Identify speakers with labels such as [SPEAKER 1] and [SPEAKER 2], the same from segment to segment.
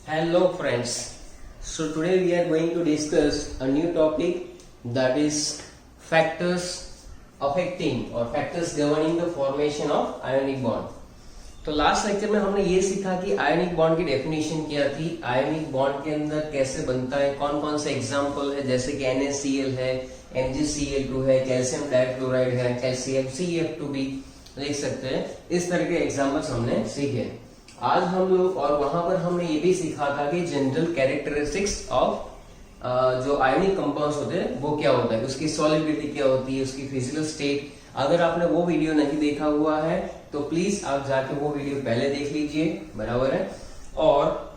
[SPEAKER 1] Hello friends. So today we are going to discuss a new topic, that is factors affecting or factors governing the formation of ionic bond. तो last lecture में हमने ये सीखा कि ionic bond की definition क्या थी, ionic bond के अंदर कैसे बनता है, कौन कौन से एग्जाम्पल है, जैसे कि NaCl है, MgCl2 है, कैल्शियम डाइक्लोराइड है, कैल्शियम CF2 भी लिख सकते हैं। इस तरह के एग्जाम्पल्स हमने सीखे आज हम लोग। और वहां पर हमने ये भी सीखा था कि जनरल कैरेक्टरिस्टिक्स ऑफ जो आयनिक कंपाउंड्स होते हैं वो क्या होता है, उसकी सॉलिबिलिटी क्या होती है, उसकी फिजिकल स्टेट। अगर आपने वो वीडियो नहीं देखा हुआ है तो प्लीज आप जाके वो वीडियो पहले देख लीजिए, बराबर है। और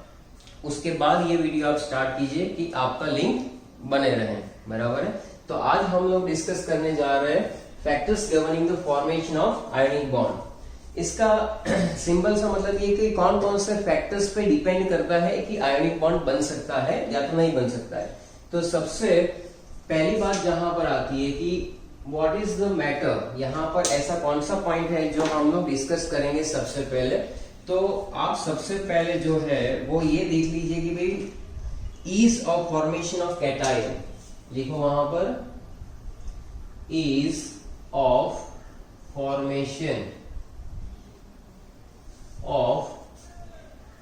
[SPEAKER 1] उसके बाद ये वीडियो आप स्टार्ट कीजिए कि आपका लिंक बने रहे, बराबर है। तो आज हम लोग डिस्कस करने जा रहे हैं factors governing the formation of ionic bond. इसका सिंपल सा मतलब ये कि कौन कौन से फैक्टर्स पे डिपेंड करता है कि आयनिक बॉन्ड बन सकता है या तो नहीं बन सकता है। तो सबसे पहली बात जहां पर आती है कि व्हाट इज द मैटर, यहाँ पर ऐसा कौन सा पॉइंट है जो हम लोग डिस्कस करेंगे सबसे पहले। तो आप सबसे पहले जो है वो ये देख लीजिए कि भाई ease of formation of cation, लिखो वहां पर ease of formation of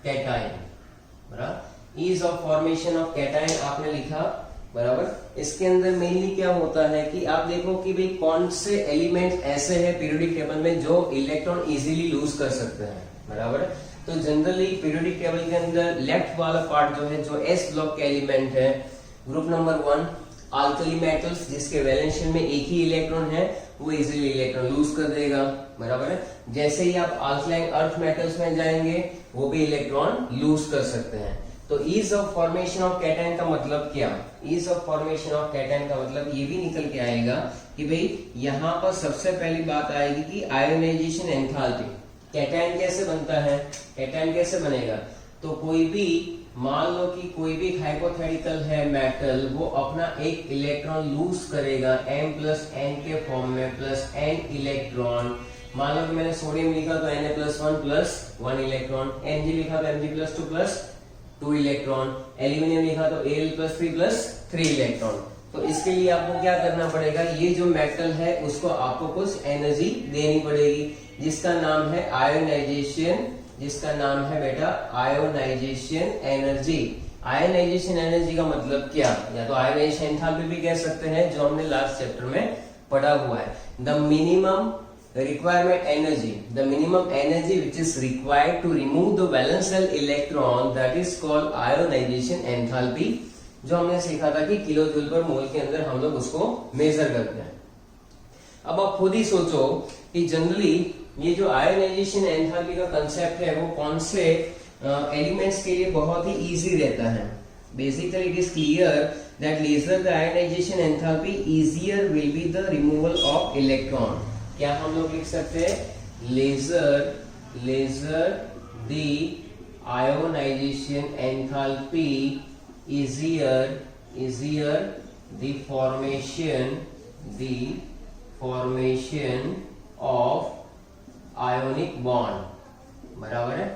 [SPEAKER 1] cation, बराबर। Ease of formation of cation आपने लिखा, बराबर। इसके अंदर मेनली क्या होता है कि आप देखो कि भाई कौन से एलिमेंट ऐसे हैं पीरियोडिक टेबल में जो इलेक्ट्रॉन इजीली लूज कर सकते हैं, बराबर। तो जनरली पीरियोडिक टेबल के अंदर लेफ्ट वाला पार्ट जो है, जो एस ब्लॉक के एलिमेंट है, ग्रुप नंबर 1 अल्कली मेटल्स जिसके वैलेंस शेल में एक ही इलेक्ट्रॉन है, वो इजीली इलेक्ट्रॉन लूज कर देगा, बराबर है। जैसे ही आप अल्कलाइन अर्थ मेटल्स में जाएंगे वो भी इलेक्ट्रॉन लूज कर सकते हैं। तो ease of formation of cation का मतलब क्या, ease of formation of cation का मतलब ये भी निकल के आएगा कि भाई यहाँ पर सबसे पहली बात आएगी कि आयोनाइजेशन एंथैल्पी। कैटायन कैसे बनता है, कैटायन कैसे बनेगा, तो कोई भी मान लो कि कोई भी हाइपोथेटिकल है मेटल, वो अपना एक इलेक्ट्रॉन लूज करेगा M+N के फॉर्म में प्लस N इलेक्ट्रॉन। मान लो कि मैंने सोडियम लिखा तो Na+1 इलेक्ट्रॉन, Mg लिखा तो Mg+2 इलेक्ट्रॉन, एल्यूमिनियम लिखा तो Al+3 इलेक्ट्रॉन। तो इसके लिए आपको क्या करना पड़ेगा, ये जो मेटल है उसको आपको कुछ एनर्जी देनी पड़ेगी जिसका नाम है आयोनाइजेशन, जिसका नाम है बेटा आयोनाइजेशन एनर्जी। आयोनाइजेशन एनर्जी का मतलब क्या, या तो आयोनाइजेशन एंथैल्पी भी कह सकते हैं, जो हमने लास्ट चैप्टर में पढ़ा हुआ है। The minimum requirement energy, the minimum energy which is required to remove the valence shell electron, that is called ionization enthalpy, जो हमने सीखा था कि किलो जूल पर मोल के अंदर हम लोग उसको मेजर करते हैं। अब आप खुद ही सोचो कि जनरली ये जो आयोनाइजेशन एंथैल्पी का कंसेप्ट है वो कौन से एलिमेंट्स के लिए बहुत ही इजी रहता है। Basically it is clear that lesser the ionization enthalpy easier will be the removal of electron. क्या हम लोग लिख सकते हैं, lesser the ionization enthalpy easier the formation of ionic bond, बराबर है।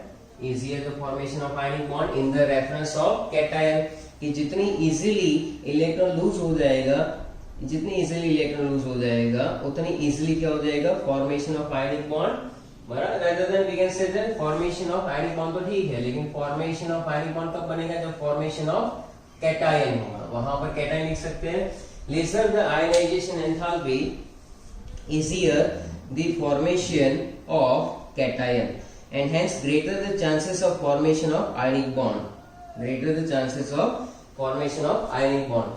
[SPEAKER 1] Easier the formation of ionic bond in the reference of cation, कि जितनी इजीली इलेक्ट्रॉन लूज हो जाएगा, जितनी इजीली इलेक्ट्रॉन लूज हो जाएगा उतनी इजीली क्या हो जाएगा, फॉर्मेशन ऑफ आयनिक बॉन्ड, बराबर। Rather than we can say that formation of ionic bond तो ठीक है, लेकिन फॉर्मेशन ऑफ आयनिक बॉन्ड कब बनेगा, जब फॉर्मेशन ऑफ कैटायन होगा, वहां पर कैटायन लिख सकते हैं। Laser the ionization enthalpy easier the formation of cation and hence greater the chances of formation of ionic bond, greater the chances of formation of ionic bond.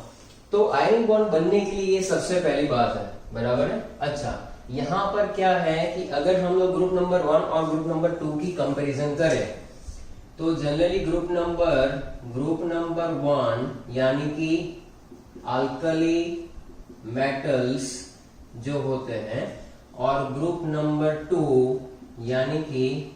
[SPEAKER 1] तो ionic bond बनने के लिए ये सबसे पहली बात है, बराबर है। अच्छा, यहाँ पर क्या है कि अगर हम लोग ग्रुप नंबर 1 और ग्रुप नंबर 2 की कंपैरिजन करें तो जनरली ग्रुप नंबर 1 यानी कि अल्कली मेटल्स जो होते हैं, और ग्रुप नंबर 2 यानी कि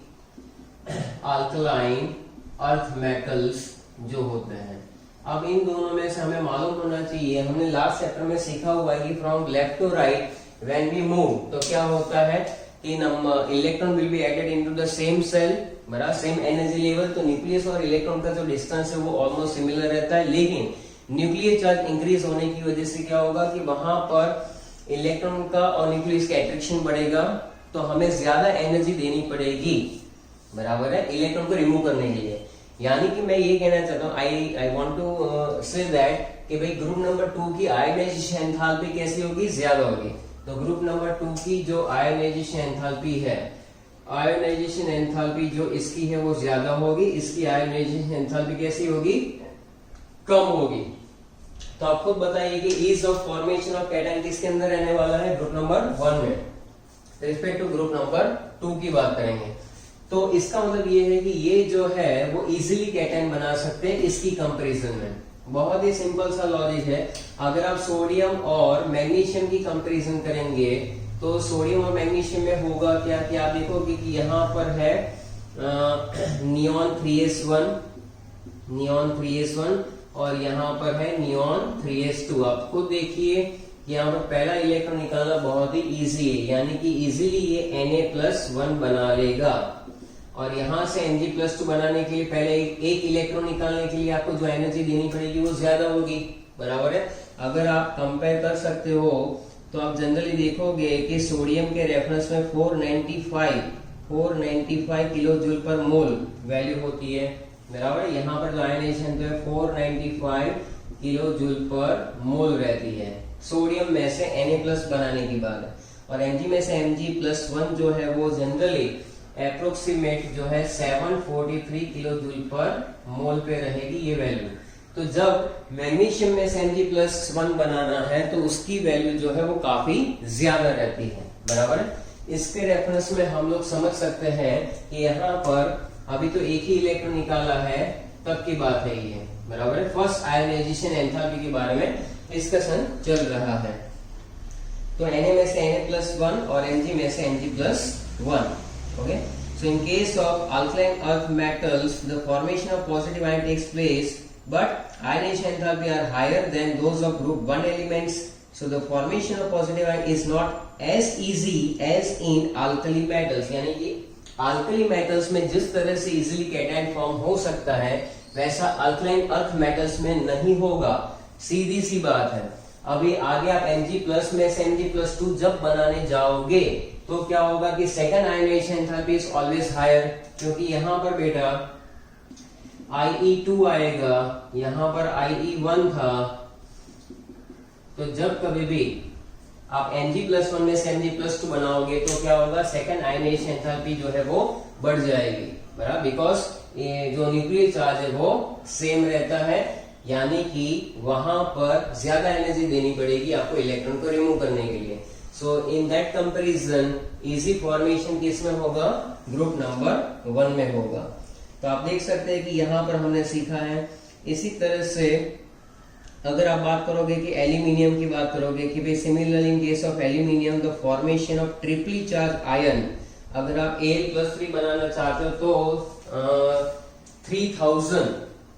[SPEAKER 1] अल्कलाइन अर्थ मेटल्स जो होते हैं। अब इन दोनों में से हमें मालूम होना चाहिए, हमने लास्ट चैप्टर में सीखा हुआ है कि from left to right when we move, तो क्या होता है कि number electron will be added into the same shell, बराबर, सेम एनर्जी लेवल, तो न्यूक्लियस और इलेक्ट्रॉन का जो डिस्टेंस है वो ऑलमोस्ट सिमिलर रहता है, लेकिन न्यूक्लियर चार्ज इंक्रीज होने की वजह से क्या होगा कि वहां पर इलेक्ट्रॉन का और न्यूक्लियस का अट्रैक्शन बढ़ेगा, तो हमें ज्यादा एनर्जी देनी पड़ेगी, बराबर है, इलेक्ट्रॉन को रिमूव करने के लिए। यानी कि मैं ये कहना चाहता हूँ, I want to say that कि भाई ग्रुप नंबर 2 की आयोनाइजेशन एंथैल्पी कैसी होगी, ज्यादा होगी। तो ग्रुप नंबर 2 की जो आयोनाइजेशन एंथैल्पी है, आयोनाइजेशन एंथैल्पी जो इसकी है वो ज्यादा होगी, इसकी आयोनाइजेशन एंथैल्पी कैसी होगी, कम होगी। तो आप खुद बताइए कि ease of formation of cation किसके अंदर रहने वाला है, ग्रुप नंबर 1 में, रिस्पेक्ट टू ग्रुप नंबर 2 की बात करेंगे। तो इसका मतलब ये है कि ये जो है वो इजीली कैटायन बना सकते हैं इसकी कंपैरिजन में। बहुत ही सिंपल सा लॉजिक है। अगर आप सोडियम और मैग्नीशियम की कंपैरिजन करेंगे तो सोडियम और मैग्नीशियम में होगा क्या कि आप देखोगे कि यहाँ पर है नियॉन 3s1 और यहाँ पर है नियॉन 3s2। आप खुद देखिए कि यहाँ पर पहला इलेक्ट्रॉन निकालना बहुत ही इजी है, यानी कि इजीली ये Na+1 बना लेगा। और यहाँ से Mg+2 बनाने के लिए पहले एक इलेक्ट्रॉन निकालने के लिए आपको जो एनर्जी देनी पड़ेगी वो ज्यादा होगी, बराबर है। अगर आप कंपेयर कर सकते हो तो आप जनरली देखोगे कि सोडियम के रेफरेंस में 495 किलो जूल पर मोल वैल्यू होती है, बराबर। यहाँ पर जो आयनाइजेशन तो है 495 किलो जूल पर मोल रहती है सोडियम में से Na+ बनाने की बात है। और Mg में से Mg+1 जो है वो जनरली अप्रोक्सीमेट जो है 743 किलो जूल पर मोल पे रहेगी ये वैल्यू। तो जब मैग्नीशियम में से Mg+1 बनाना है तो उसकी वैल्यू जो है वो काफी ज्यादा रहती है, बराबर है। इसके रेफरेंस में हम लोग समझ सकते हैं कि यहाँ पर अभी तो एक ही इलेक्ट्रॉन निकाला है तब की बात है ये, बराबर है। फर्स्ट आयोनाइजेशन एंथैल्पी के बारे में डिस्कशन चल रहा है। तो Na में से Na+1 और Mg में से Mg+1। Okay, so in case of alkaline earth metals, the formation of positive ion takes place, but ionization enthalpy are higher than those of group 1 elements. So the formation of positive ion is not as easy as in alkali metals. यानी कि alkali metals में जिस तरह से easily cation form हो सकता है वैसा alkaline earth metals में नहीं होगा, सीधी सी बात है। अभी आगे आप Mg+ में से Mg+2 जब बनाने जाओगे तो क्या होगा कि second ionization enthalpy is always higher, क्योंकि यहां पर बेटा IE2 आएगा, यहां पर IE1 था। तो जब कभी भी आप Mg+1 में से Mg+2 बनाओगे तो क्या होगा, सेकंड आयोनाइजेशन एंथैल्पी जो है वो बढ़ जाएगी, बराबर, बिकॉज जो न्यूक्लियर चार्ज है वो सेम रहता है, यानी कि वहां पर ज्यादा एनर्जी देनी पड़ेगी आपको इलेक्ट्रॉन को रिमूव करने के लिए। So in that comparison easy formation किसमें होगा, ग्रुप नंबर 1 में होगा। तो आप देख सकते हैं कि यहाँ पर हमने सीखा है। इसी तरह से अगर आप बात करोगे कि एल्यूमिनियम की बात करोगे कि भाई similarly in case of aluminium the formation of triply charge ion, अगर आप Al+3 बनाना चाहते हो तो 3000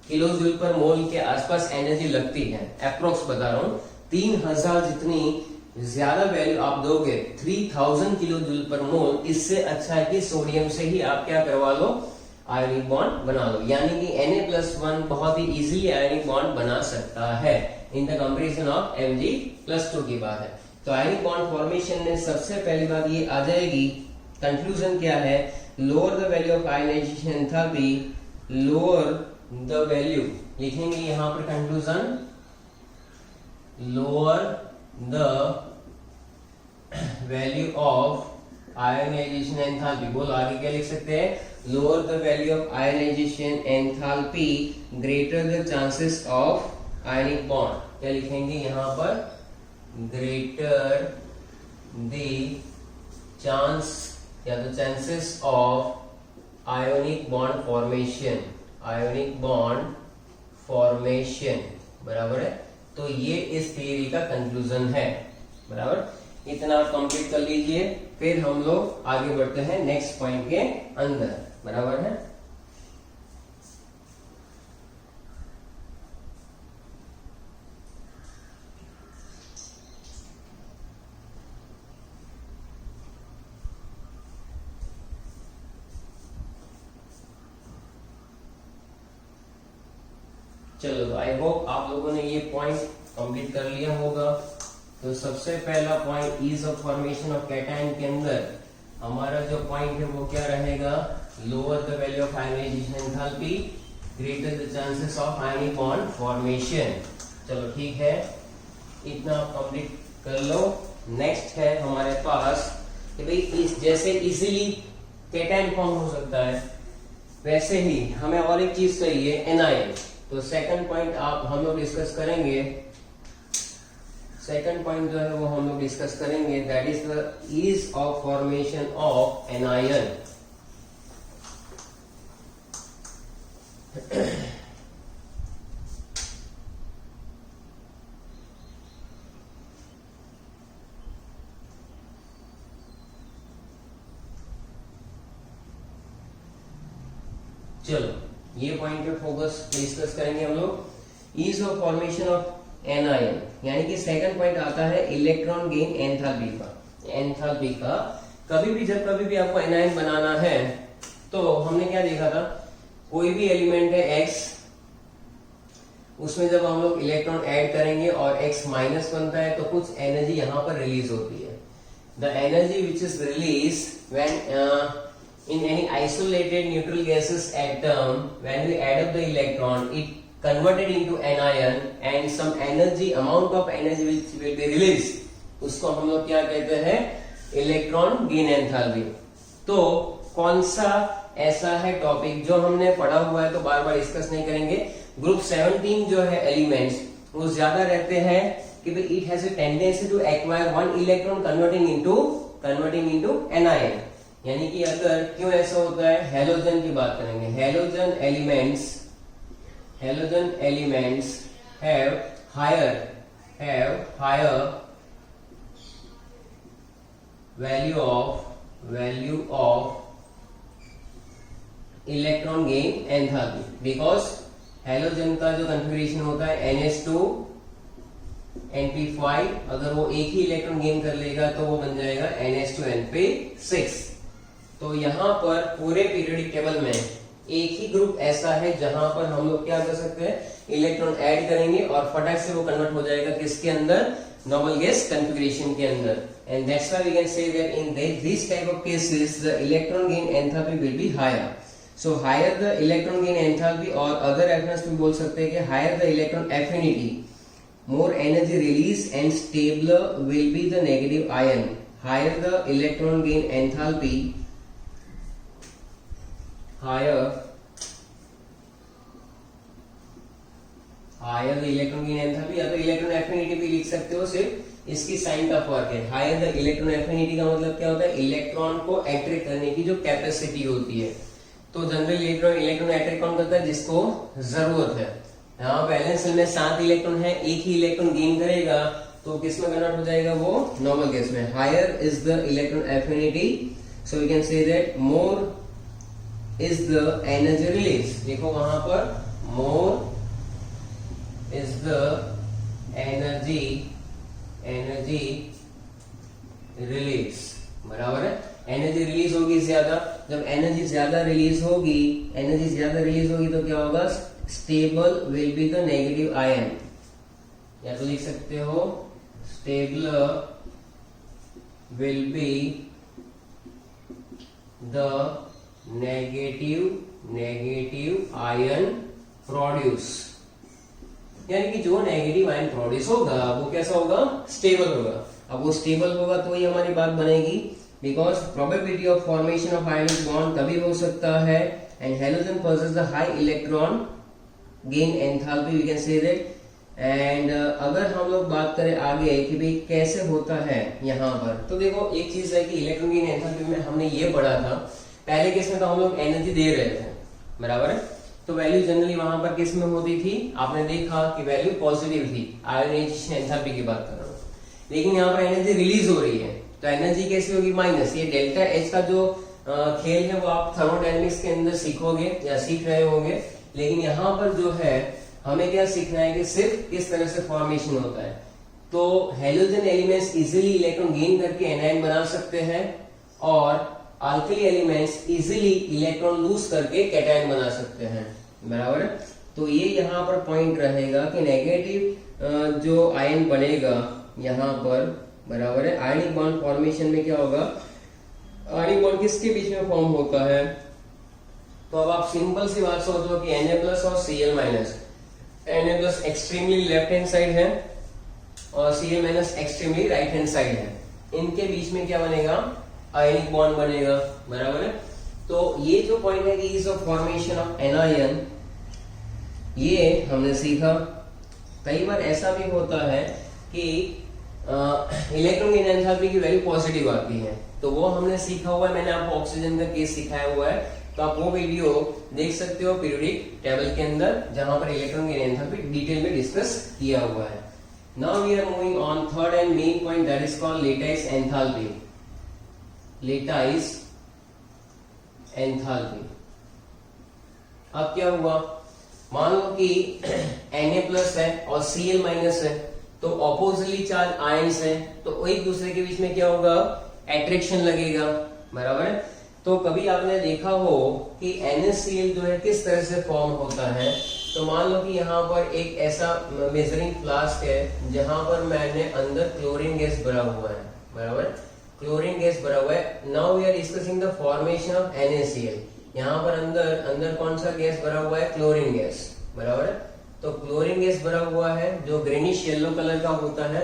[SPEAKER 1] किलो जूल पर मोल के आसपास एनर्जी लगती है, अप्रोक्स बता रहा हूँ। 3000 जितनी ज्यादा वैल्यू आप दोगे 3000 किलो जूल पर मोल, इससे अच्छा है कि सोडियम से ही आप क्या करवा लो, आयनिक बॉन्ड बना लो। यानी कि Na+1 बहुत ही इजीली आयनिक बॉन्ड बना सकता है in the comparison of Mg+2 की बात है। तो आयनिक बॉन्ड फॉर्मेशन में सबसे पहली बात ये आ जाएगी, कंक्लूजन क्या है, lower the value of ionization enthalpy, lower the value लिखेंगे यहां पर conclusion, lower the value of ionization enthalpy। बोल आगे क्या लिख सकते हैं, lower the value of ionization enthalpy greater the chances of ionic bond। क्या लिखेंगे यहाँ पर, greater the chance या तो chances of ionic bond formation, ionic bond formation, बराबर है। तो ये इस थियरी का कंक्लूजन है, बराबर। इतना आप कंप्लीट कर लीजिए, फिर हम लोग आगे बढ़ते हैं नेक्स्ट पॉइंट के अंदर, बराबर है। चलो तो आई होप आप लोगों ने ये पॉइंट कंप्लीट कर लिया होगा। तो सबसे पहला point ease of formation of cation के अंदर हमारा जो पॉइंट है वो क्या रहेगा, lower the value of ionization enthalpy, greater the chances of ionic bond formation. चलो ठीक है, इतना आप कंप्लीट कर लो। नेक्स्ट है हमारे पास कि भाई इस जैसे इजीली कैटायन फॉर्म हो सकता है वैसे ही हमें और एक चीज चाहिए, एनायन। तो सेकंड पॉइंट आप हम लोग डिस्कस करेंगे, सेकंड पॉइंट जो है वो हम लोग डिस्कस करेंगे, that is the ease of formation of anion. चलो ये पॉइंट पे फोकस डिस्कस करेंगे हम लोग। Ease of formation of anion, यानी कि सेकंड पॉइंट आता है इलेक्ट्रॉन गेन एंथैल्पी का। एंथैल्पी का कभी भी आपको एनायन बनाना है तो हमने क्या देखा था, कोई भी एलिमेंट है X, उसमें जब हम लोग इलेक्ट्रॉन ऐड करेंगे और X माइनस बनता है तो कुछ एनर्जी यहां पर रिलीज होती है। The energy which is release when in any isolated neutral gases atom, when we add up the electron, it converted into anion and some energy, amount of energy which will be released, उसको हम लोग क्या कहते हैं, electron gain enthalpy. तो कौन सा ऐसा है टॉपिक जो हमने पढ़ा हुआ है तो बार बार डिस्कस नहीं करेंगे। ग्रुप 17 जो है एलिमेंट्स वो ज्यादा रहते हैं कि भाई it has a tendency to acquire one electron converting into anion. यानी कि अगर क्यों ऐसा होता है, हेलोजन की बात करेंगे, halogen elements have higher value of electron gain enthalpy, because halogen का जो कॉन्फ़िगरेशन होता है NH2 NP5, अगर वो एक ही इलेक्ट्रॉन गेन कर लेगा तो वो बन जाएगा NH2 NP6। तो यहाँ पर पूरे पीरियोडिक टेबल में एक ही ग्रुप ऐसा है जहां पर हम लोग क्या कर सकते हैं, इलेक्ट्रॉन ऐड करेंगे और फटाक से वो कन्वर्ट हो जाएगा किसके अंदर, नॉर्मल गैस कॉन्फ़िगरेशन के अंदर। And that's why we can say that in this type of cases the electron gain enthalpy will be higher. So higher the electron gain enthalpy, और अदर रेफरेंस में बोल सकते हैं कि higher the electron affinity, more energy release and stabler will be the negative ion. Higher the electron gain enthalpy, higher the electron gain enthalpy, या तो electron affinity भी लिख सकते हो, सिर्फ इसकी साइन का फर्क है। हायर द इलेक्ट्रॉन एफिनिटी का मतलब क्या होता है, इलेक्ट्रॉन को अट्रैक्ट करने की जो कैपेसिटी होती है। तो जनरल इलेक्ट्रॉन अट्रैक्ट कौन करता है, जिसको जरूरत है। यहाँ बैलेंस सेल में 7 इलेक्ट्रॉन है, एक ही इलेक्ट्रॉन गेन करेगा तो किस में कन्वर्ट हो जाएगा, वो नॉर्मल गैस में। Higher is the electron affinity, so we can say that more is the energy release. देखो वहां पर more is the energy release, बराबर है। एनर्जी रिलीज होगी ज्यादा, जब एनर्जी ज्यादा रिलीज होगी तो क्या होगा, stable will be the negative ion, या तो लिख सकते हो stabler will be the negative ion produce. यानी कि जो नेगेटिव आयन प्रोड्यूस होगा वो कैसा होगा, स्टेबल होगा। अब वो स्टेबल होगा तो ही हमारी बात बनेगी, because probability of formation of ionic bond तभी हो सकता है। And halogen possess the high electron gain enthalpy, we can say that. And अगर हम लोग बात करें आगे कि भाई कैसे होता है यहाँ पर, तो देखो एक चीज है कि इलेक्ट्रॉन गेन एंथैल्पी में हमने ये पढ़ा था, पहले केस में तो हम लोग एनर्जी दे रहे थे, बराबर है। तो वैल्यू जनरली वहां पर किस में होती थी, आपने देखा कि वैल्यू पॉजिटिव थी, आयोनाइजेशन एंथैल्पी की बात कर रहा हूँ। लेकिन यहाँ पर एनर्जी रिलीज हो रही है तो एनर्जी कैसी होगी, माइनस। ये डेल्टा एच का जो खेल है वो आप थर्मोडायनेमिक्स के अंदर सीखोगे या सीख रहे होंगे। लेकिन यहाँ पर जो है हमें क्या सीखना है कि सिर्फ किस तरह से फॉर्मेशन होता है। तो halogen elements easily electron gain करके एनायन बना सकते हैं, और alkali elements easily electron lose करके कैटायन बना सकते हैं, बराबर है। तो ये यहाँ पर पॉइंट रहेगा कि नेगेटिव जो आयन बनेगा यहाँ पर, बराबर है, आयनिक बॉन्ड फॉर्मेशन में क्या होगा, आयनिक बॉन्ड किसके बीच में फॉर्म होता है, तो अब आप सिंपल सी बात सोचो कि Na+ और Cl-, Na+ extremely left hand side है और Cl- extremely right hand side है, इनके बीच में क्या बनेगा, आयनिक बॉन्ड बनेगा, बराबर है। तो ये जो पॉइंट है कि is of formation of anion, ये हमने सीखा। कई बार ऐसा भी होता है कि इलेक्ट्रॉन एंथैल्पी की वैल्यू पॉजिटिव आती है, तो वो हमने सीखा हुआ है, मैंने आपको ऑक्सीजन का केस सिखाया हुआ है, तो आप वो वीडियो देख सकते हो पीरियोडिक टेबल के अंदर, जहां पर इलेक्ट्रॉन की एंथैल्पी डिटेल में डिस्कस किया हुआ है। Now we are moving on third and main point, that is called lattice enthalpy. Lattice enthalpy. अब क्या हुआ, मान लो कि Na+ है और Cl- है, तो ऑपोजिटली चार्ज आयंस है, तो एक दूसरे के बीच में क्या होगा, एट्रैक्शन लगेगा, बराबर है। तो कभी आपने देखा हो कि NaCl जो है किस तरह से फॉर्म होता है, तो मान लो कि यहाँ पर एक ऐसा मेजरिंग फ्लास्क है जहां पर मैंने अंदर क्लोरीन गैस भरा हुआ है, बराबर, क्लोरीन गैस भरा हुआ है। Now we are discussing the formation of NaCl। यहाँ पर अंदर कौन सा गैस भरा हुआ है, क्लोरीन गैस, बराबर है। तो क्लोरीन गैस भरा हुआ है जो ग्रीनिश येलो कलर का होता है।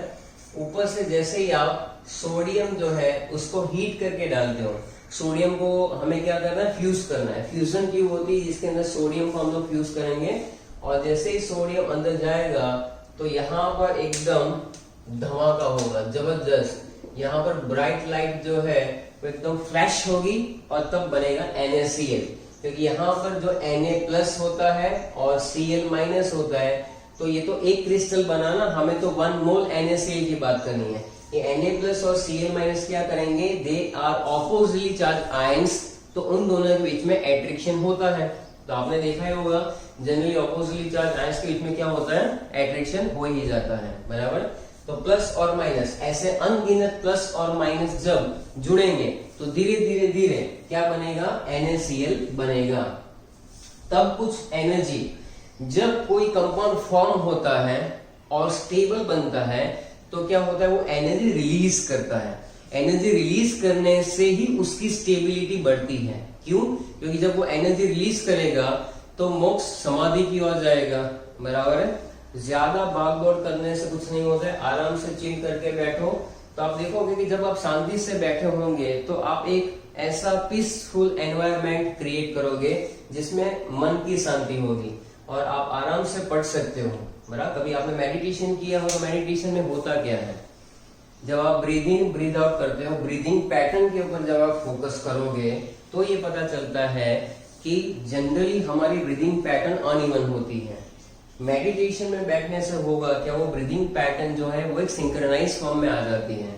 [SPEAKER 1] ऊपर से जैसे ही आप सोडियम जो है उसको हीट करके डालते हो, सोडियम को हमें क्या करना है, फ्यूज करना है। फ्यूजन ट्यूब होती है जिसके अंदर सोडियम को हम लोग फ्यूज करेंगे, और जैसे ही सोडियम अंदर जाएगा तो यहाँ पर एकदम धमाका होगा जबरदस्त, यहाँ पर ब्राइट लाइट जो है वो एकदम फ्लैश होगी और तब बनेगा NaCl। क्योंकि यहाँ पर जो Na+ होता है और Cl- होता है, तो ये तो एक क्रिस्टल बनाना, हमें तो 1 मोल NaCl की बात करनी है। ये Na+ और Cl- क्या करेंगे, they are oppositely charge ions, तो उन दोनों के बीच में एट्रैक्शन होता है। तो आपने देखा ही होगा जनरली ऑपोजिटली चार्ज आयंस के बीच में क्या होता है, एट्रैक्शन हो ही जाता है, बराबर। तो प्लस और माइनस, ऐसे अनगिनत प्लस और माइनस जब जुड़ेंगे तो धीरे धीरे धीरे क्या बनेगा, NaCl बनेगा। तब कुछ एनर्जी, जब कोई कंपाउंड फॉर्म होता है और स्टेबल बनता है, तो क्या होता है, वो एनर्जी रिलीज करता है। एनर्जी रिलीज करने से ही उसकी स्टेबिलिटी बढ़ती है। क्यों, क्योंकि जब वो एनर्जी रिलीज करेगा तो मोक्ष समाधि की ओर जाएगा, बराबर है। ज्यादा भागदौड़ करने से कुछ नहीं होता है, आराम से चिल करके बैठो, तो आप देखोगे कि जब आप शांति से बैठे होंगे तो आप एक ऐसा पीसफुल एनवायरनमेंट क्रिएट करोगे जिसमें मन की शांति होगी और आप आराम से पढ़ सकते हो, बराबर। कभी आपने मेडिटेशन किया हो तो मेडिटेशन में होता क्या है, जब आप ब्रीद इन ब्रीद आउट करते हो, ब्रीदिंग पैटर्न के ऊपर जब आप फोकस करोगे तो ये पता चलता है कि जनरली हमारी ब्रीदिंग पैटर्न अनइवन होती है। मेडिटेशन में बैठने से होगा क्या, वो ब्रीदिंग पैटर्न जो है वो एक सिंक्रोनाइज फॉर्म में आ जाती है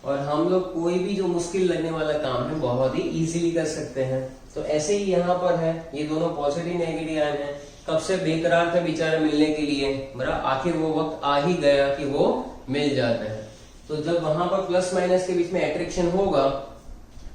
[SPEAKER 1] और हम लोग कोई भी जो मुश्किल लगने वाला काम है बहुत ही इजीली कर सकते हैं। तो ऐसे ही यहाँ पर है, ये दोनों पॉजिटिव नेगेटिव आयन है। कब से बेकरार थे बेचारे मिलने के लिए, बराबर, आखिर वो वक्त आ ही गया कि वो मिल जाते हैं। तो जब वहां पर प्लस माइनस के बीच में अट्रैक्शन होगा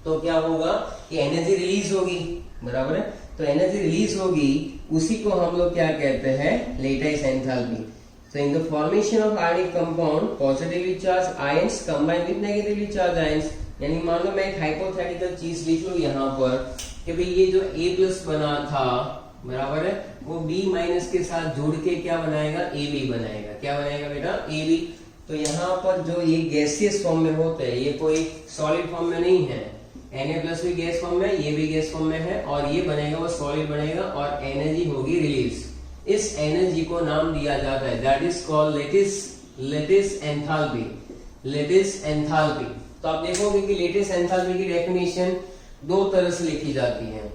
[SPEAKER 1] तो क्या होगा कि एनर्जी रिलीज होगी, बराबर है। तो एनर्जी रिलीज होगी, उसी को हम लोग क्या कहते हैं, lattice enthalpy. So in the formation of ionic compound, positively charged ions combine with negatively charged ions। यानी मान लो मैं एक हाइपोथेटिकल चीज लिख लूं यहाँ पर कि भाई ये जो A+ बना था, बराबर है, वो B- के साथ जुड़ के क्या बनाएगा, AB बनाएगा। क्या बनाएगा बेटा, AB। तो यहाँ पर जो ये गैसियस फॉर्म में होते हैं, ये कोई सॉलिड फॉर्म में नहीं है। Na+ भी गैस फॉर्म में, ये भी गैस फॉर्म में है, और ये बनेगा वो सॉलिड बनेगा और एनर्जी होगी रिलीज। इस एनर्जी को नाम दिया जाता है, that is called lattice enthalpy. Lattice enthalpy. तो आप देखोगे कि लेटिस एंथैल्पी की डेफिनेशन दो तरह से लिखी जाती है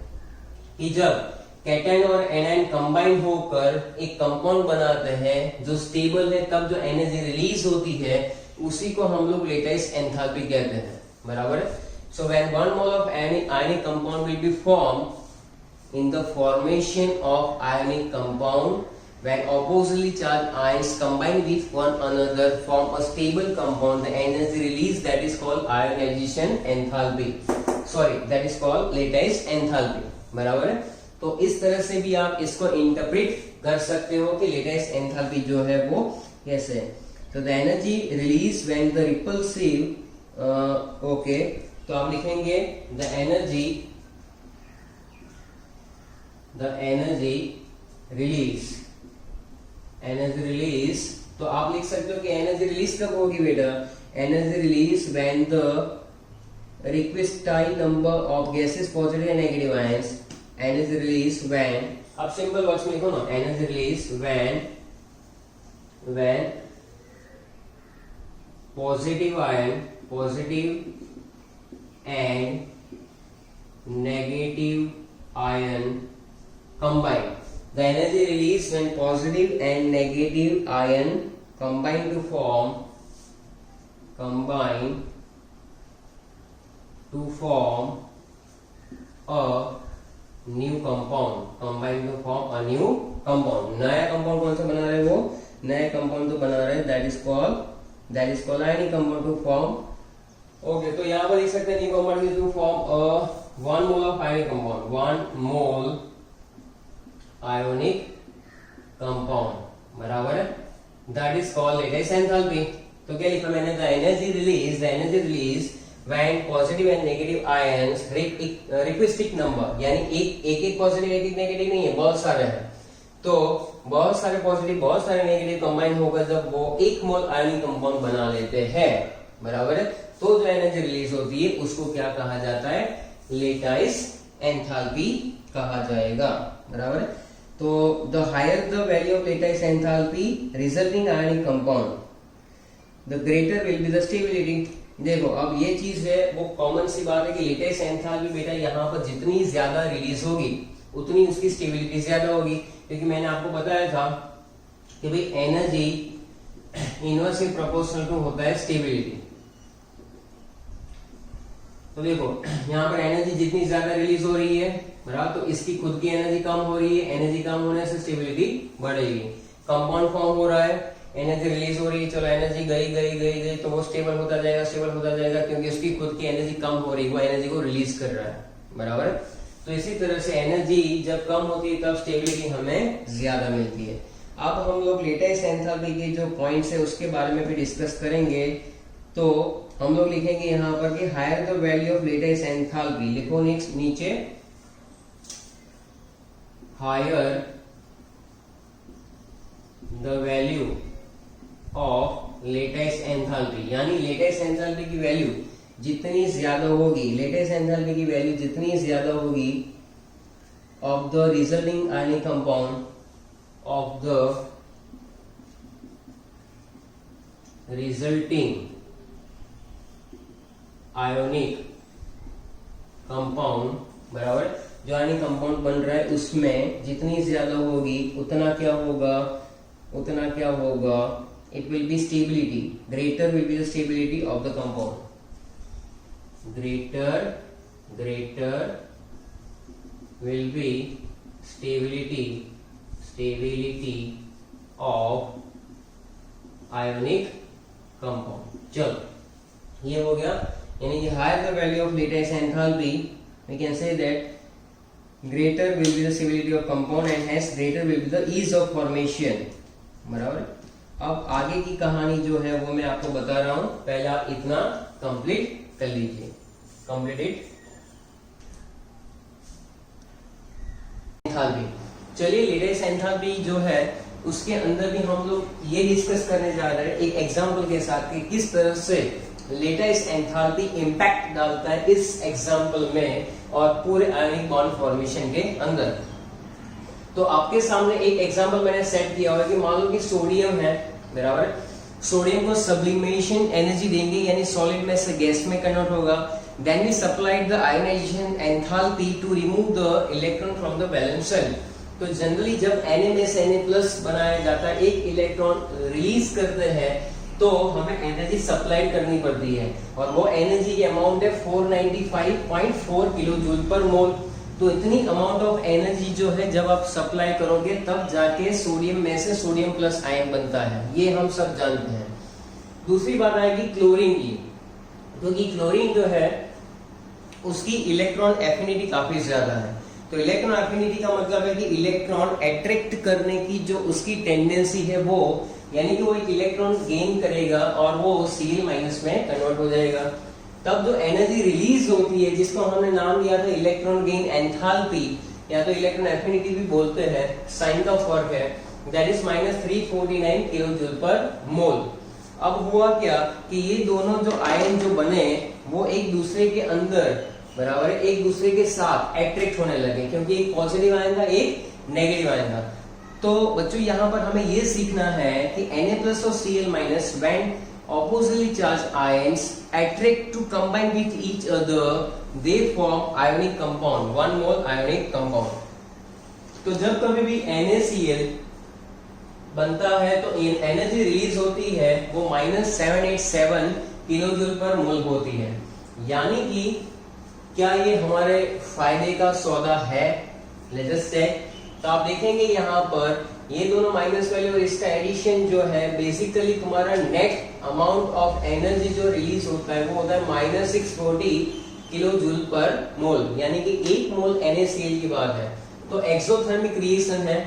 [SPEAKER 1] कि जब कैटायन और एनायन कंबाइन होकर एक कंपाउंड बनाते हैं जो स्टेबल है, तब जो एनर्जी रिलीज होती है उसी को हम लोग लेटिस एंथैल्पी कहते हैं, बराबर है। So when 1 mole of ionic compound will be formed in the formation of ionic compound, when oppositely charged ions combine with one another form a stable compound, the energy release that is called ionization enthalpy. Sorry, that is called lattice enthalpy, बराबर है। तो इस तरह से भी आप इसको interpret कर सकते हो कि लेटेस्ट एंथैल्पी जो है वो कैसे है। तो the energy release when the repulsive okay, तो आप लिखेंगे द एनर्जी रिलीज, तो आप लिख सकते हो कि एनर्जी रिलीज कब होगी बेटा, energy release when the requisite number of gases positive and negative ions, energy release when, अब सिंपल वर्ड्स में लिखो ना, energy release when positive and negative ion combine. The energy release when positive and negative ion combine to form a new compound, combine to form a new compound. नया compound कौन सा बना रहे हो, नया कंपाउंड तो बना रहे हैं, that is called ionic compound to form. Okay, तो यहाँ पर लिख सकते हैं new compound to form 1 mole of ionic compound, 1 mole ionic compound, बराबर है, that is called latest enthalpy. तो क्या लिखा मैंने, the energy release when positive and negative ions requisite number, यानी एक पॉजिटिव एक नेगेटिव नहीं है, बहुत सारे हैं, तो बहुत सारे पॉजिटिव बहुत सारे नेगेटिव कंबाइन होकर जब वो एक मोल आयनिक कंपाउंड बना लेते हैं, बराबर है, तो जो एनर्जी रिलीज होती है उसको क्या कहा जाता है, लेटाइस्ट एंथैल्पी कहा जाएगा, बराबर है। तो the higher the value of lattice enthalpy resulting ionic compound, the greater will be the stability. देखो अब ये चीज है, वो कॉमन सी बात है कि लेटेस्ट एंथैल्पी बेटा यहाँ पर जितनी ज्यादा रिलीज होगी उतनी उसकी स्टेबिलिटी ज्यादा होगी, क्योंकि मैंने आपको बताया था कि भाई एनर्जी इनवर्सली प्रोपोर्शनल टू होता है स्टेबिलिटी। तो देखो यहाँ पर एनर्जी जितनी ज्यादा रिलीज हो रही है, बराबर, तो इसकी खुद की एनर्जी कम हो रही है, एनर्जी कम होने से स्टेबिलिटी बढ़ेगी। कंपाउंड फॉर्म हो रहा है, एनर्जी रिलीज हो रही है, चलो एनर्जी गई तो वो स्टेबल होता जाएगा क्योंकि उसकी खुद की एनर्जी कम हो रही है, वो एनर्जी को रिलीज कर रहा है, बराबर। तो इसी तरह से एनर्जी जब कम होती है तब स्टेबिलिटी हमें ज्यादा मिलती है। अब हम लोग लेटेस्ट एंथैल्पी के जो पॉइंट्स है उसके बारे में भी डिस्कस करेंगे। तो हम लोग लिखेंगे यहाँ पर कि higher the value of lattice enthalpy, लिखो नेक्स्ट नीचे, higher the value of lattice enthalpy, यानी लेटेस्ट एंथैल्पी की वैल्यू जितनी ज्यादा होगी, लेटेस्ट एंथैल्पी की वैल्यू जितनी ज्यादा होगी of the resulting ionic compound, of the resulting ionic compound, बराबर, जो आयनिक कंपाउंड बन रहा है उसमें जितनी ज्यादा होगी उतना क्या होगा, it will be stability, greater will be the stability of the compound, greater will be stability of ionic compound। चलो ये हो गया, यानी higher the value of latest enthalpy, we can say that greater will be the stability of compound and hence greater will be the ease of formation, बराबर। अब आगे की कहानी जो है वो मैं आपको बता रहा हूं, पहला इतना कंप्लीट कर लीजिए, कंप्लीटेड एंथैल्पी। चलिए लेटेस्ट एंथैल्पी जो है उसके अंदर भी हम लोग ये डिस्कस करने जा रहे हैं एक एग्जांपल के साथ कि किस तरह से लेटेस्ट एंथैल्पी इंपैक्ट डालता है इस एग्जांपल में और पूरे आयनिक बॉन्ड फॉर्मेशन के अंदर। तो आपके सामने एक एग्जांपल मैंने सेट किया हुआ है कि मान लो कि सोडियम है, बराबर, सोडियम को सब्लिमेशन एनर्जी देंगे, यानी सॉलिड में से गैस में कन्वर्ट होगा, then we supplied the ionization enthalpy to remove the electron from the valence shell. तो जनरली जब Na+Na+ बनाया जाता है, एक इलेक्ट्रॉन रिलीज करते हैं तो हमें एनर्जी सप्लाई करनी पड़ती है और वो एनर्जी की अमाउंट है 495.4 किलो जूल पर मोल। तो इतनी अमाउंट ऑफ एनर्जी जो है जब आप सप्लाई करोगे तब जाके सोडियम में से सोडियम प्लस आयन बनता है, ये हम सब जानते हैं। दूसरी बात आएगी क्लोरीन की, क्योंकि क्लोरीन जो है उसकी इलेक्ट्रॉन एफिनिटी काफी ज्यादा है, तो इलेक्ट्रॉन एफिनिटी का मतलब है कि इलेक्ट्रॉन अट्रैक्ट करने की जो उसकी टेंडेंसी है वो, यानी कि वो एक इलेक्ट्रॉन गेन करेगा और वो Cl- में कन्वर्ट हो जाएगा। तब जो एनर्जी रिलीज होती है जिसको हमने नाम दिया था इलेक्ट्रॉन गेन एंथैल्पी या तो इलेक्ट्रॉन एफिनिटी भी बोलते हैं, साइन का फर्क है, दैट इज -349 किलोजूल पर मोल। अब हुआ क्या कि ये दोनों जो आयन जो बने वो एक दूसरे के अंदर बराबर है, एक दूसरे के साथ अट्रैक्ट होने लगे, क्योंकि एक पॉजिटिव आयन था एक नेगेटिव आयन था। तो बच्चों यहाँ पर हमें ये सीखना है कि Na+ और Cl- when oppositely charged ions attract to combine with each other, they form ionic compound, one mole ionic compound। तो जब कभी भी NaCl बनता है तो एनर्जी रिलीज होती है वो -787 किलोजूल पर मोल होती है। यानी कि क्या ये हमारे फायदे का सौदा है? Let's just check. तो आप देखेंगे यहाँ पर ये दोनों माइनस वैल्यू और इसका एडिशन जो है बेसिकली तुम्हारा नेट अमाउंट ऑफ एनर्जी जो रिलीज होता है वो होता है -640 किलोजूल पर मोल, यानी कि 1 मोल NaCl की बात है। तो एक्सोथर्मिक रिएक्शन है,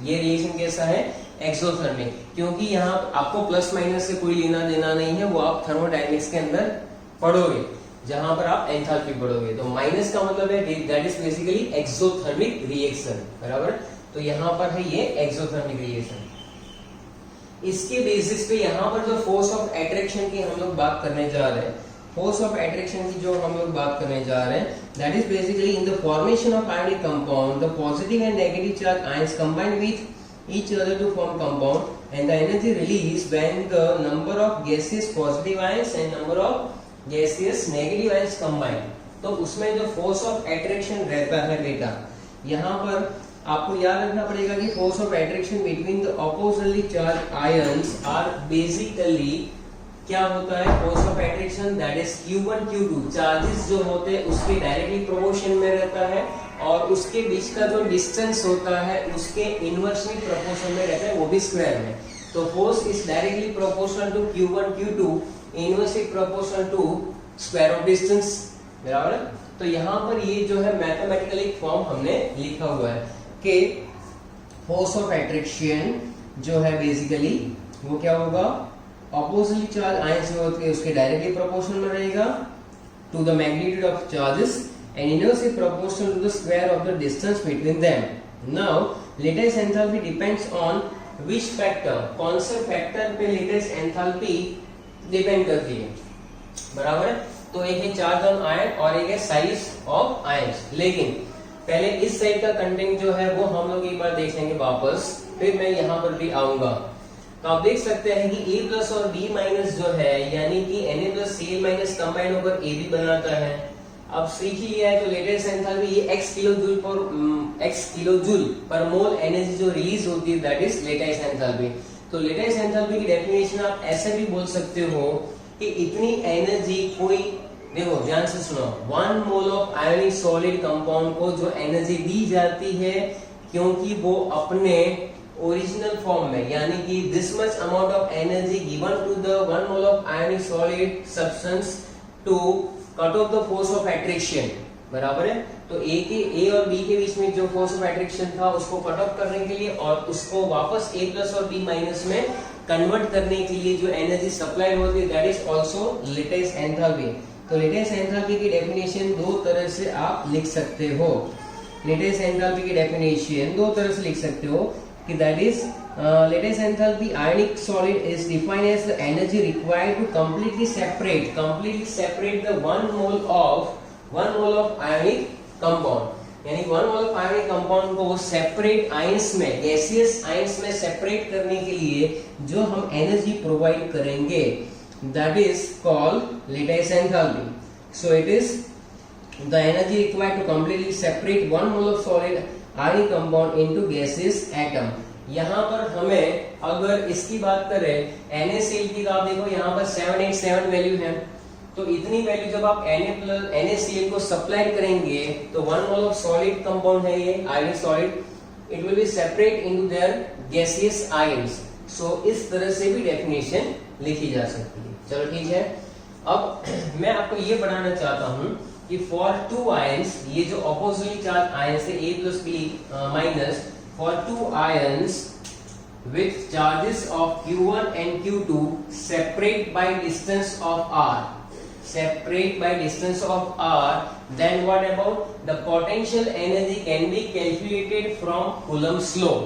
[SPEAKER 1] ये रिएक्शन कैसा है? एक्सोथर्मिक, क्योंकि यहाँ आपको प्लस माइनस से कोई लेना देना नहीं है, वो आप थर्मोडायनेमिक्स के अंदर पढ़ोगे जहां पर आप एंथैल्पी पढ़ोगे। तो माइनस का मतलब है that is basically exothermic reaction, बराबर। तो यहाँ पर है ये एक्सोथर्मिक रिएक्शन। इसके बेसिस पे यहाँ पर जो फोर्स ऑफ अट्रैक्शन की हम लोग बात करने जा रहे हैं, फोर्स ऑफ अट्रैक्शन की जो हम लोग बात करने जा रहे हैं, that is basically in the formation of ionic compound the positive and negative charge ions combine with each other to form compound and the energy released when the number of gaseous positive ions and number of gaseous negative ions combine। तो उसमें जो force of attraction रहता है बेटा, यहाँ पर आपको याद रखना पड़ेगा कि force of attraction between the oppositely charged ions are basically क्या होता है? force of attraction that is Q1 Q2 charges जो होते हैं उसके डायरेक्टली प्रोपोर्शन में रहता है और उसके बीच का जो डिस्टेंस होता है उसके इनवर्सली प्रोपोर्शन में रहता है, वो भी स्क्वायर में। तो force is directly proportional to Q1 Q2 inversely proportional to square of distance, बराबर। तो यहाँ पर ये जो है मैथमेटिकली फॉर्म हमने लिखा हुआ है कि फोर्स ऑफ अट्रैक्शन जो है बेसिकली वो क्या होगा? ऑपोजिटली चार्ज आयंस जो होते हैं उसके डायरेक्टली प्रोपोर्शनल में रहेगा to the magnitude of charges and inversely proportional to the square of the distance between them. Now, lattice enthalpy depends on which factor? कौन से फैक्टर पे lattice enthalpy डिपेंड करती है, बराबर है। तो एक है चार्ज ऑन आयन और एक है साइज ऑफ आयंस। लेकिन पहले इस साइड का कंटेंट जो है वो हम लोग एक बार देख लेंगे वापस, फिर मैं यहाँ पर भी आऊंगा। तो आप देख सकते हैं कि A+ और B- जो है यानी कि Na+ Cl- कंबाइन होकर AB बनाता है। अब सीख ही लिया है तो लेटेस्ट एंथैल्पी ये x किलोजूल पर मोल एनर्जी जो रिलीज होती है दैट इज लेटेस्ट एंथैल्पी। तो लेटेस्ट एंथैल्पी की डेफिनेशन आप ऐसे भी बोल सकते हो कि इतनी एनर्जी कोई, देखो ध्यान से सुनो, 1 mole of ionic solid compound को जो एनर्जी दी जाती है क्योंकि वो अपने ओरिजिनल फॉर्म में, यानी कि this much amount of energy given to the 1 mole of ionic solid substance to cut off the force of attraction, बराबर है। तो ए और बी के बीच में जो फोर्स ऑफ अट्रैक्शन था उसको कट ऑफ करने के लिए और उसको वापस A+ और B- में कन्वर्ट करने के लिए जो एनर्जी सप्लाई होती है that is also latest enthalpy. तो लेटेस्ट एंथैल्पी की डेफिनेशन दो तरह से आप लिख सकते हो। लेटेस्ट एंथैल्पी की डेफिनेशन दो तरह से लिख सकते हो कि that is latest enthalpy ionic solid is defined as the energy required to completely separate the 1 mole of ionic compound, यानी 1 mole of ionic compound को सेपरेट आयंस में, गैसियस आयंस में सेपरेट करने के लिए जो हम एनर्जी प्रोवाइड करेंगे that is called lattice enthalpy. So it is the energy required to completely separate 1 mole of solid ionic compound into gaseous atom। यहाँ पर हमें अगर इसकी बात करें NaCl की, तो आप देखो यहाँ पर 787 वैल्यू है। तो इतनी वैल्यू जब आप NaCl को सप्लाई करेंगे तो 1 मोल ऑफ सॉलिड कंपाउंड है ये ionic solid, it will be separate into their gaseous ions. So इस तरह से भी डेफिनेशन लिखी जा सकती है। चलो ठीक है, अब मैं आपको ये बताना चाहता हूँ कि फॉर टू आयंस, ये जो ऑपोजिटली चार्ज आयंस है A plus B minus, for two ions with charges of Q1 and Q2 separate by distance of r, separate by distance of r, then what about the potential energy can be calculated from Coulomb's law,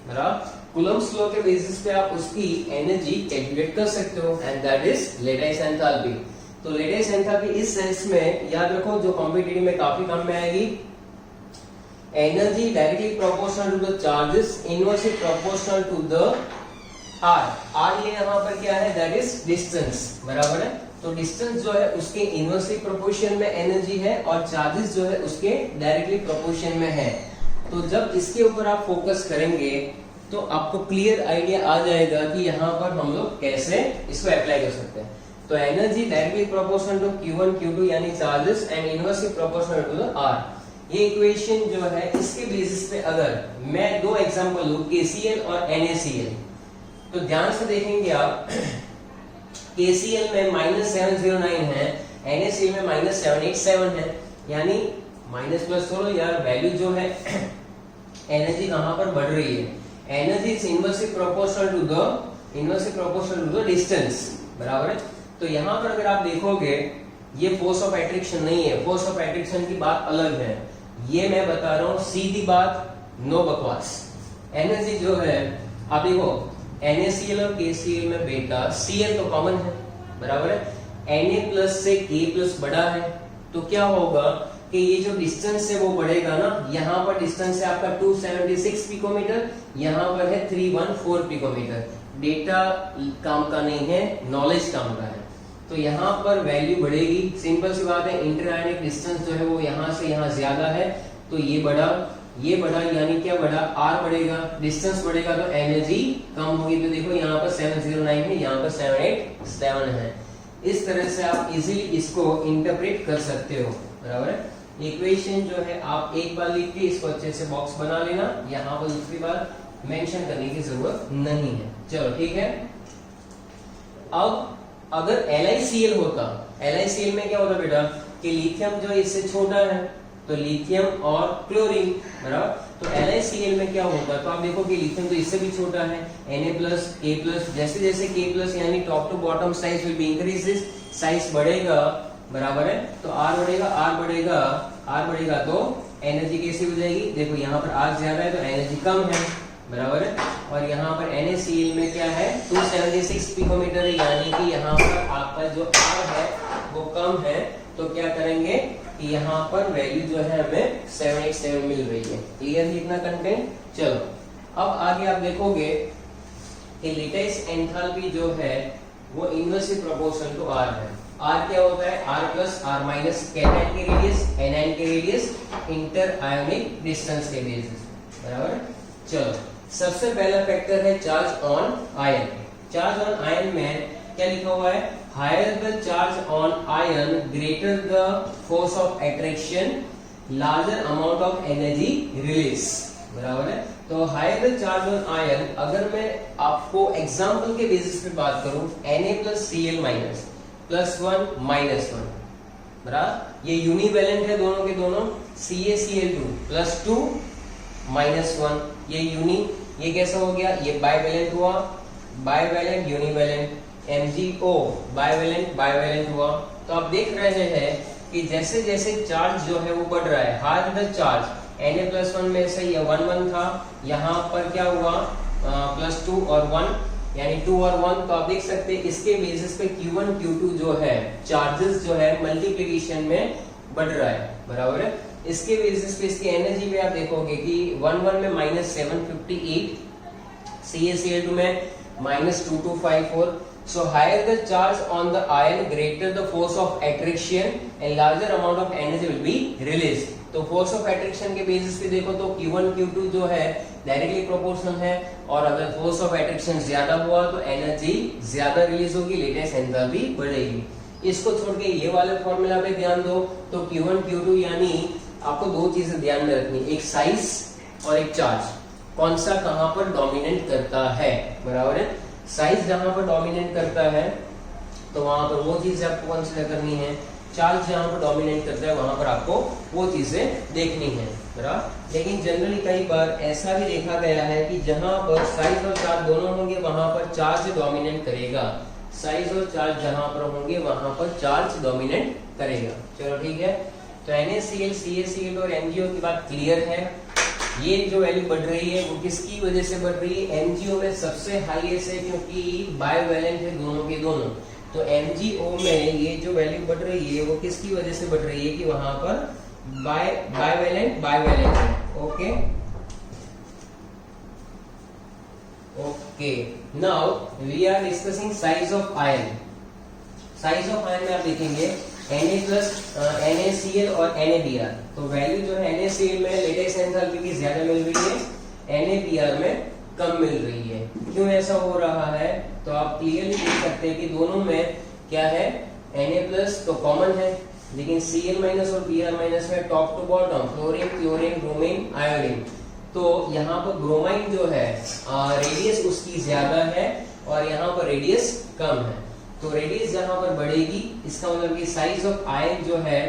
[SPEAKER 1] बराबर? Coulomb's law के basis पे आप उसकी energy calculate कर सकते हो, and that is lattice enthalpy. तो lattice enthalpy इस सेंस में याद रखो, जो कॉम्पिटिटिव में काफी काम में आएगी, energy directly proportional to the charges, inversely proportional to the r, r ये यहाँ पर क्या है, that is distance, बराबर है? तो distance जो है उसके inversely proportion में energy है और charges जो है उसके directly proportion में है। तो जब इसके ऊपर आप फोकस करेंगे तो आपको क्लियर आइडिया आ जाएगा कि यहाँ पर हम लोग कैसे इसको अप्लाई कर सकते हैं। तो energy directly proportional to Q1 Q2 यानी charges and inversely proportional to the r, ये इक्वेशन जो है इसके बेसिस पे अगर मैं दो एग्जांपल लूं KCl और NaCl, तो ध्यान से देखेंगे आप, KCl में -709 है, NaCl में -787 है, यानी माइनस प्लस छोड़ो यार, वैल्यू जो है एनर्जी कहां पर बढ़ रही है, energy is inversely proportional to the distance, बराबर है? तो यहां पर अगर आप देखोगे ये फोर्स ऑफ अट्रैक्शन नहीं है, फोर्स ऑफ अट्रैक्शन की बात अलग है, ये मैं बता रहा हूं सीधी बात, नो बकवास। एनर्जी जो है आप देखो NaCl और KCl में बेटा Cl तो कॉमन है, बराबर है? Na प्लस से K प्लस बड़ा है, तो क्या होगा कि ये जो डिस्टेंस है वो बढ़ेगा ना, यहाँ पर डिस्टेंस है आपका 276 पिकोमीटर, यहाँ पर है 314 पिकोमीटर। डेटा काम का नहीं है, नॉलेज काम का है, तो यहाँ पर वैल्यू बढ़ेगी। सिंपल सी बात है, इंटरआयनिक डिस्टेंस जो है वो यहाँ से यहाँ ज्यादा है, तो ये बढ़ा यानी क्या बढ़ा, आर बढ़ेगा, डिस्टेंस बढ़ेगा तो एनर्जी कम होगी। तो देखो यहाँ पर 709 है, यहाँ पर 787 है। इस तरह से आप इजीली इसको इंटरप्रेट कर सकते हो, बराबर है? इक्वेशन जो है आप एक बार लिख के इसको अच्छे से बॉक्स बना लेना, यहाँ पर दूसरी बार मेंशन करने की जरूरत नहीं है। चलो ठीक है। अब अगर LiCl होता, LiCl में क्या होता बेटा कि लिथियम जो इससे छोटा है, तो लिथियम और क्लोरीन, बराबर? तो LiCl में क्या होगा, तो आप देखो कि लिथियम तो इससे भी छोटा है, Na+, K+, जैसे जैसे K+ यानी top to bottom size will be increases, size बढ़ेगा, बराबर है? तो R बढ़ेगा तो एनर्जी कैसी हो जाएगी, देखो यहाँ पर R ज्यादा है तो एनर्जी कम है, बराबर है? और यहाँ पर NaCl में क्या है, 276 पिकोमीटर है, यानी कि यहाँ पर आपका जो R है वो कम है, तो क्या करेंगे कि यहाँ पर वैल्यू जो है हमें 787 मिल रही है। क्लियर है इतना कंटेंट? चलो अब आगे आप देखोगे कि लेटेस्ट एंथैल्पी जो है वो इनवर्सली प्रोपोर्शनल टू R है। R क्या होता है, R plus R minus cation के रेडियस, एनायन के रेडियस, इंटर आयोनिक डिस्टेंस के बेसिस, बराबर? चलो सबसे पहला फैक्टर है charge on ion. Charge on ion में क्या लिखा हुआ है, higher the charge on ion greater the force of attraction, larger amount of energy release, बराबर है? तो higher the charge on ion, अगर मैं आपको एग्जांपल के बेसिस पे बात करूं, Na+Cl माइनस +1 -1, बराबर? ये यूनिवैलेंट है दोनों के दोनों, CaCl2 +2 -1, ये यूनि, ये कैसा हो गया, ये बाइवैलेंट हुआ, बाइवैलेंट यूनिवैलेंट, MgO बाइवैलेंट हुआ। तो आप देख रहे हैं कि जैसे जैसे चार्ज जो है वो बढ़ रहा है, हायर द चार्ज, Na+1 में से ये 1 था, यहाँ पर क्या हुआ +2 और 1 यानी 2 और 1, तो आप देख सकते हैं इसके बेसिस पे Q1 Q2 जो है चार्जेस जो है मल्टीप्लिकेशन में बढ़ रहा है, बराबर है? इसके बेसिस पे इसकी एनर्जी पे आप देखोगे कि 1 में -758, CaCl2 में -2254। So higher the charge on the ion, greater the force of attraction and larger amount of energy will be released. तो फोर्स ऑफ अट्रैक्शन के बेसिस पे देखो तो Q1 Q2 जो है डायरेक्टली प्रोपोर्शनल है, और अगर फोर्स ऑफ अट्रैक्शन ज्यादा हुआ तो एनर्जी ज्यादा रिलीज होगी, लेटेस्ट एंथैल्पी बढ़ेगी। इसको छोड़ के ये वाले फॉर्मूला पे ध्यान दो, तो Q1 Q2 यानी आपको दो चीजें ध्यान में रखनी, एक साइज और एक चार्ज, कौन सा कहां पर डोमिनेट करता है, बराबर है? साइज जहां पर डोमिनेट करता है तो वहां पर वो चीज आपको कंसीडर करनी है चार्ज जहां पर डोमिनेट करता है वहां पर आपको वो चीजें देखनी है, बराबर। लेकिन जनरली कई बार ऐसा भी देखा गया है कि जहां पर साइज और चार्ज दोनों होंगे वहां पर चार्ज डोमिनेट करेगा, साइज और चार्ज जहां पर होंगे वहां पर चार्ज डोमिनेट करेगा। चलो ठीक है, तो NaCl, CaCl और MgO की बात क्लियर है। ये जो वैल्यू बढ़ रही है वो किसकी वजह से बढ़ रही है? MgO में सबसे हाईएस्ट है क्योंकि बायोवैलेंट है दोनों के दोनों। तो MgO में ये जो वैल्यू बढ़ रही है वो किसकी वजह से बढ़ रही है कि वहां पर बायोवैलेंट है। Okay okay, now we are discussing size of ion. Size of ion में आप देखेंगे Na प्लस NaCl और NaBr। तो वैल्यू जो है NaCl में लेटेस्ट एंथैल्पी की ज्यादा मिल रही है, NaBr में कम मिल रही है। क्यों ऐसा हो रहा है? तो आप क्लियरली देख सकते हैं कि दोनों में क्या है, Na प्लस तो कॉमन है, लेकिन Cl माइनस और Br माइनस में top to bottom fluorine, chlorine, bromine, iodine. तो यहाँ पर ब्रोमाइन जो है रेडियस उसकी ज्यादा है और यहाँ पर रेडियस कम है। तो रेडियस जहां पर बढ़ेगी इसका मतलब कि साइज ऑफ आयन जो है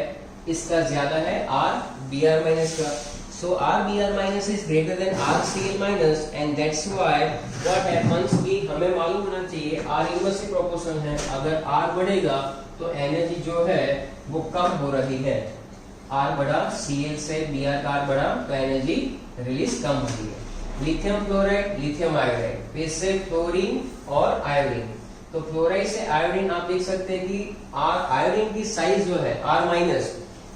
[SPEAKER 1] इसका ज्यादा है Rbr माइनस का। सो Rbr minus is greater then RCl minus and that's why what happens कि हमें मालूम होना चाहिए R इनवर्सली प्रोपोर्शनल है। अगर R बढ़ेगा तो एनर्जी जो है वो कम हो रही है। R बढ़ा, Cl से Br का R बढ़ा तो एनर्जी रिलीज कम हो रही है। लिथियम क्लोराइड, लिथियम आयोडाइड, फिर से फ्लोरीन और आयोडीन। तो फ्लोराइड से आयोडीन आप देख सकते हैं कि आयोडीन की साइज जो है R minus,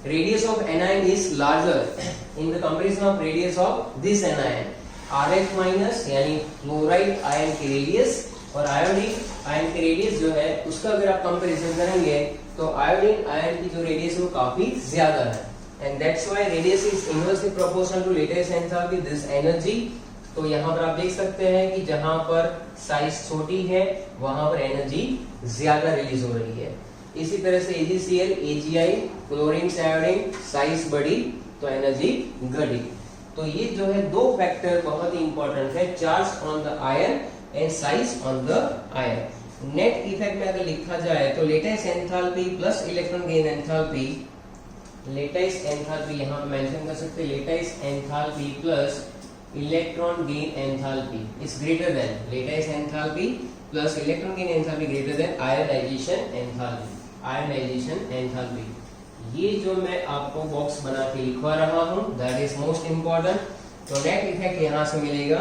[SPEAKER 1] radius of anion is larger in the comparison of radius of this anion. RH minus यानी फ्लोराइड आयन की रेडियस और आयोडीन आयन की रेडियस जो है उसका अगर आप कंपैरिजन करेंगे तो आयोडीन आयन की जो रेडियस है वो काफी ज्यादा है and that's why radius is inversely proportional to lattice enthalpy this energy. तो यहाँ पर आप देख सकते हैं कि जहां पर साइज छोटी है वहां पर एनर्जी ज्यादा रिलीज हो रही है। इसी तरह से AgCl, AgI, क्लोरीन से आयोडीन, साइज बढ़ी तो एनर्जी घटी। तो ये जो है दो फैक्टर बहुत ही इंपॉर्टेंट है, charge on the ion and size on the ion. Net effect में अगर लिखा जाए तो latest enthalpy plus electron gain enthalpy, latest enthalpy यहाँ पे मेंशन कर सकते हैं, latest enthalpy plus electron gain enthalpy is greater than latest enthalpy plus electron gain enthalpy greater than ionization enthalpy, ionization enthalpy। ये जो मैं आपको बॉक्स बना के लिखवा रहा हूं that is most important। तो नेट इफेक्ट यहां से मिलेगा।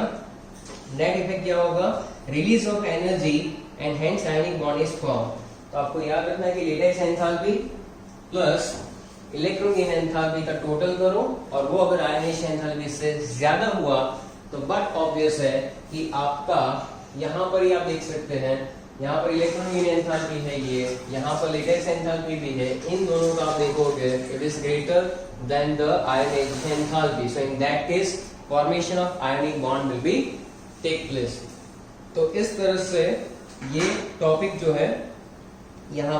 [SPEAKER 1] नेट इफेक्ट क्या होगा? Release of energy and hence ionic bond is form. तो आपको याद रखना है कि latest enthalpy plus electron gain enthalpy का टोटल करो और वो अगर आयनाइजेशन एंथैल्पी से ज्यादा हुआ तो बट ऑब्वियस है कि आपका यहाँ पर ही आप देख सकते हैं, यहाँ पर इलेक्ट्रॉन गेन एंथैल्पी है ये, यहाँ पर लेटेस्ट एंथैल्पी भी है, इन दोनों का आप देखोगे it is greater than the ionization enthalpy. So in that case formation of ionic bond will be take place. तो इस तरह से ये टॉपिक जो है यहाँ